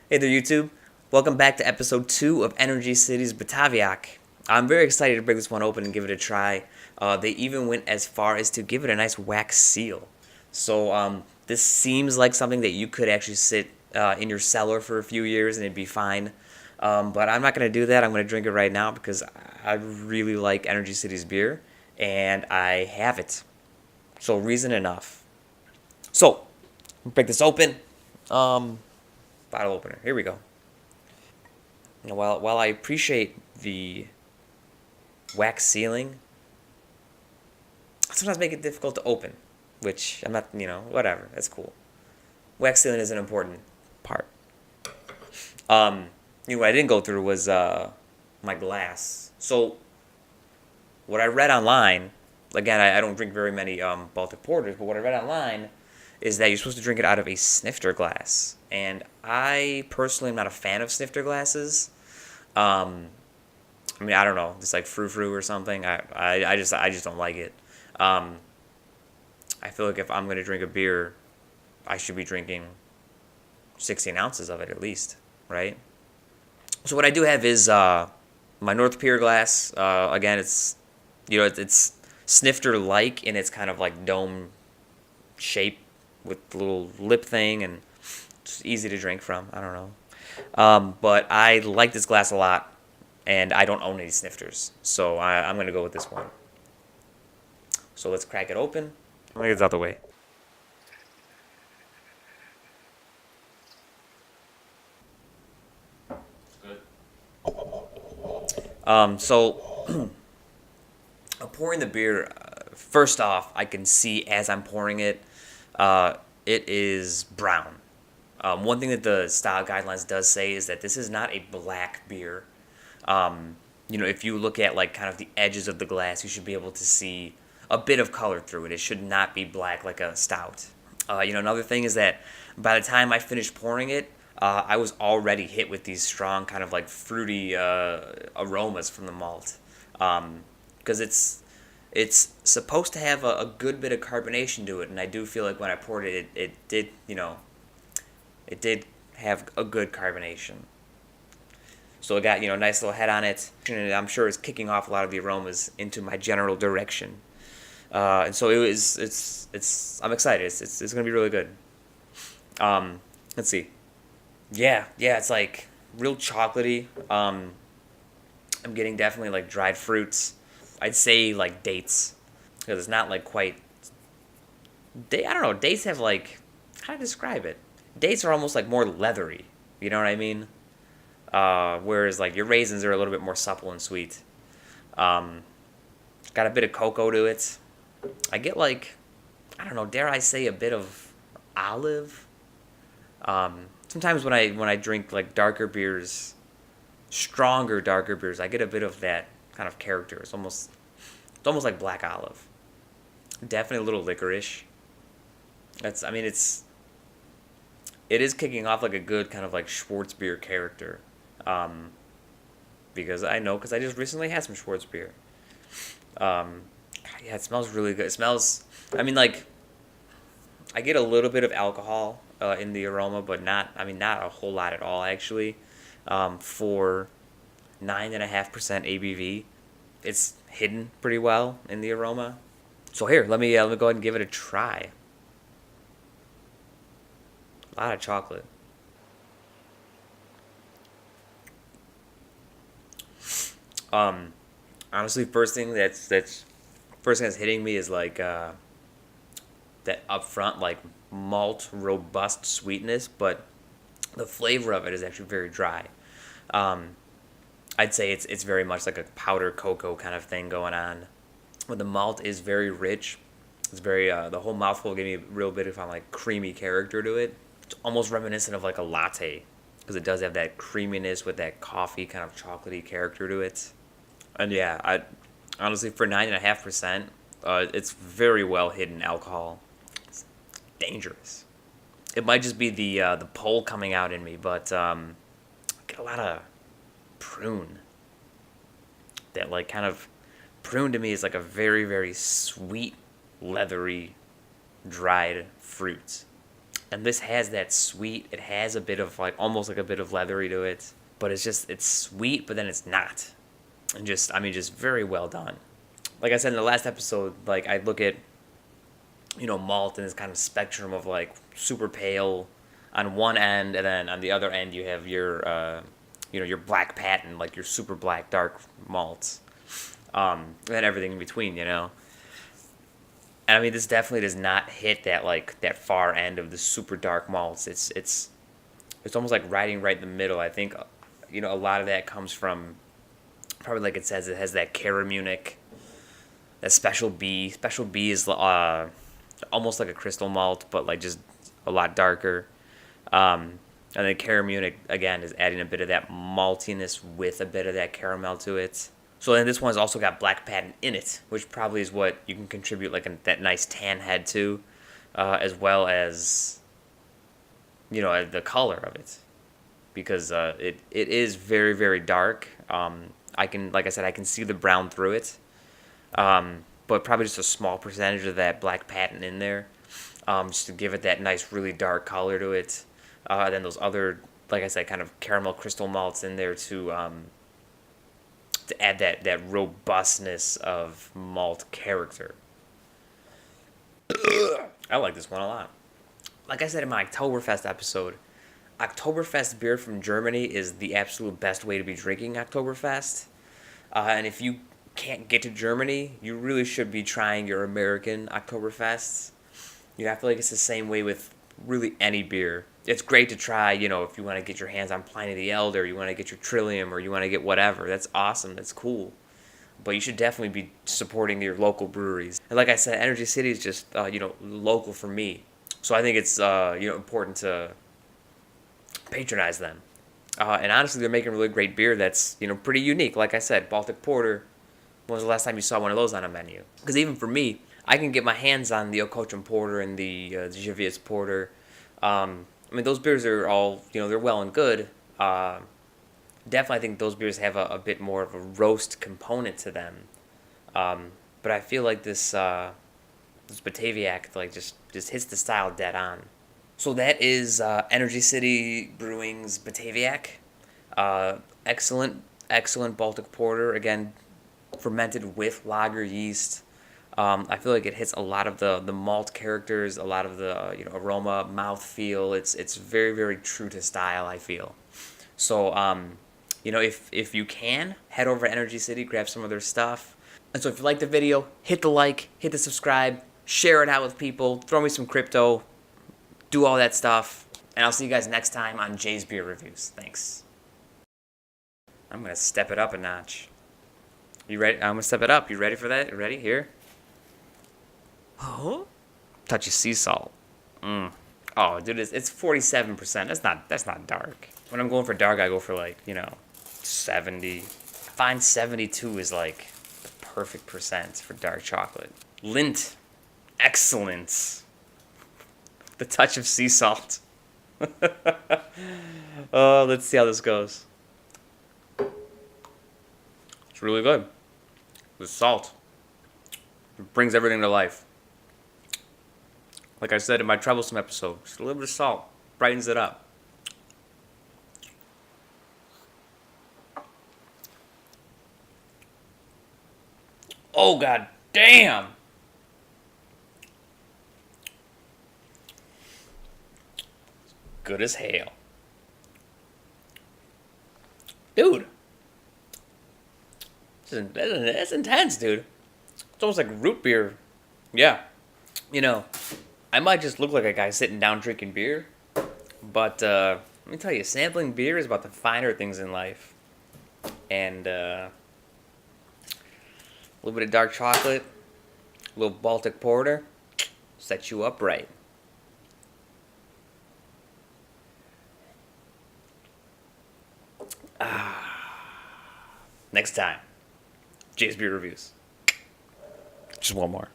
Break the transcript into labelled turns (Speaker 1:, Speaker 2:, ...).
Speaker 1: Hey there, YouTube. Welcome back to episode 2 of Energy City's Bataviak. I'm very excited to break this one open and give it a try. They even went as far as to give it a nice wax seal. So, this seems like something that you could actually sit in your cellar for a few years and it'd be fine. But I'm not going to do that. I'm going to drink it right now because I really like Energy City's beer and I have it. So, reason enough. So, break this open. Um, Bottle opener. Here we go. Now, while I appreciate the wax sealing, I sometimes make it difficult to open, which I'm not, whatever. That's cool. Wax sealing is an important part. What I didn't go through was my glass. So, what I read online, again, I don't drink very many Baltic Porters, but what I read online is that you're supposed to drink it out of a snifter glass. And I personally am not a fan of snifter glasses. I don't know, just like frou-frou or something. I just don't like it. I feel like if I'm gonna drink a beer, I should be drinking 16 ounces of it at least, right? So what I do have is my North Pier glass. Again, it's snifter-like in its kind of like dome shape with the little lip thing, and it's easy to drink from. I don't know. But I like this glass a lot, and I don't own any snifters, so I'm going to go with this one. So let's crack it open. Let me get this out the way. So I'm pouring the beer. First off, I can see as I'm pouring it, it is brown. One thing that the style guidelines does say is that this is not a black beer. If you look at like kind of the edges of the glass, you should be able to see a bit of color through it. It should not be black like a stout. Another thing is that by the time I finished pouring it, I was already hit with these strong kind of like fruity aromas from the malt. Because it's supposed to have a good bit of carbonation to it, and I do feel like when I poured it, it did, it did have a good carbonation. So it got, a nice little head on it. And I'm sure it's kicking off a lot of the aromas into my general direction. And so I'm excited. It's going to be really good. Let's see. Yeah, it's like real chocolatey. I'm getting definitely like dried fruits. I'd say like dates. Because it's not like quite. I don't know. Dates have like. How to describe it? Dates are almost like more leathery. You know what I mean? Whereas like your raisins are a little bit more supple and sweet. Got a bit of cocoa to it. I get like, I don't know, dare I say a bit of olive. Sometimes when I drink like darker beers, stronger darker beers, I get a bit of that kind of character. It's almost like black olive. Definitely a little licorice. It is kicking off like a good kind of like Schwarzbier character. Um, because I just recently had some Schwarzbier. Um, yeah, it smells really good. It smells, like, I get a little bit of alcohol in the aroma, but not a whole lot at all, actually. For 9.5% ABV, it's hidden pretty well in the aroma. So here, let me go ahead and give it a try. A lot of chocolate. Um, Honestly, first thing that's hitting me is like that upfront like malt robust sweetness, but the flavor of it is actually very dry. Um, I'd say it's very much like a powder cocoa kind of thing going on. But the malt is very rich. It's very the whole mouthful gave me a real bit of like creamy character to it. It's almost reminiscent of like a latte because it does have that creaminess with that coffee kind of chocolatey character to it. And yeah, I honestly for 9.5%, it's very well hidden alcohol. It's dangerous. It might just be the pole coming out in me, but I get a lot of prune. That like kind of prune to me is like a very very sweet, leathery, dried fruit. And this has that sweet. It has a bit of like almost like a bit of leathery to it, but it's sweet, but then it's not. And just very well done. Like I said in the last episode, like I look at malt in this kind of spectrum of like super pale on one end, and then on the other end you have your black patent, like your super black dark malts, and then everything in between, And I mean, this definitely does not hit that far end of the super dark malts. It's almost like riding right in the middle. I think, a lot of that comes from probably like it says it has that Caramunic, that special B. Special B is almost like a crystal malt, but like just a lot darker. And then Caramunic again is adding a bit of that maltiness with a bit of that caramel to it. So then this one's also got black patent in it, which probably is what you can contribute that nice tan head to, as well as the color of it, because it is very, very dark. Like I said, I can see the brown through it, but probably just a small percentage of that black patent in there, just to give it that nice, really dark color to it. Then those other, like I said, kind of caramel crystal malts in there to add that robustness of malt character. I like this one a lot. Like I said in my Oktoberfest episode, Oktoberfest beer from Germany is the absolute best way to be drinking Oktoberfest. And if you can't get to Germany, you really should be trying your American Oktoberfests. I feel like it's the same way with really any beer. It's great to try, if you want to get your hands on Pliny the Elder, you want to get your Trillium, or you want to get whatever. That's awesome. That's cool. But you should definitely be supporting your local breweries. And like I said, Energy City is just, local for me. So I think it's, important to patronize them. And honestly, they're making really great beer that's, pretty unique. Like I said, Baltic Porter. When was the last time you saw one of those on a menu? Because even for me, I can get my hands on the Okochum Porter and the Javias Porter. I mean, those beers are all, they're well and good. Definitely, I think those beers have a bit more of a roast component to them. But I feel like this Bataviak, like, just hits the style dead on. So that is Energy City Brewing's Bataviak. Excellent Baltic Porter. Again, fermented with lager yeast. I feel like it hits a lot of the malt characters, a lot of the aroma, mouthfeel. It's very, very true to style, I feel. So if you can, head over to Energy City, grab some of their stuff. And so if you like the video, hit the like, hit the subscribe, share it out with people, throw me some crypto, do all that stuff. And I'll see you guys next time on Jay's Beer Reviews. Thanks. I'm going to step it up a notch. You ready? I'm going to step it up. You ready for that? You ready? Here. Oh, touch of sea salt. Oh, dude, it's 47%. That's not dark. When I'm going for dark, I go for 70. I find 72 is like the perfect percent for dark chocolate. Lint, excellence. The touch of sea salt. Oh, let's see how this goes. It's really good. The salt. It brings everything to life. Like I said in my troublesome episode, just a little bit of salt brightens it up. Oh, god damn! Good as hell. Dude. That's intense, dude. It's almost like root beer. Yeah. I might just look like a guy sitting down drinking beer, but let me tell you, sampling beer is about the finer things in life. And a little bit of dark chocolate, a little Baltic Porter, sets you up right. Next time, Jay's Beer Reviews. Just one more.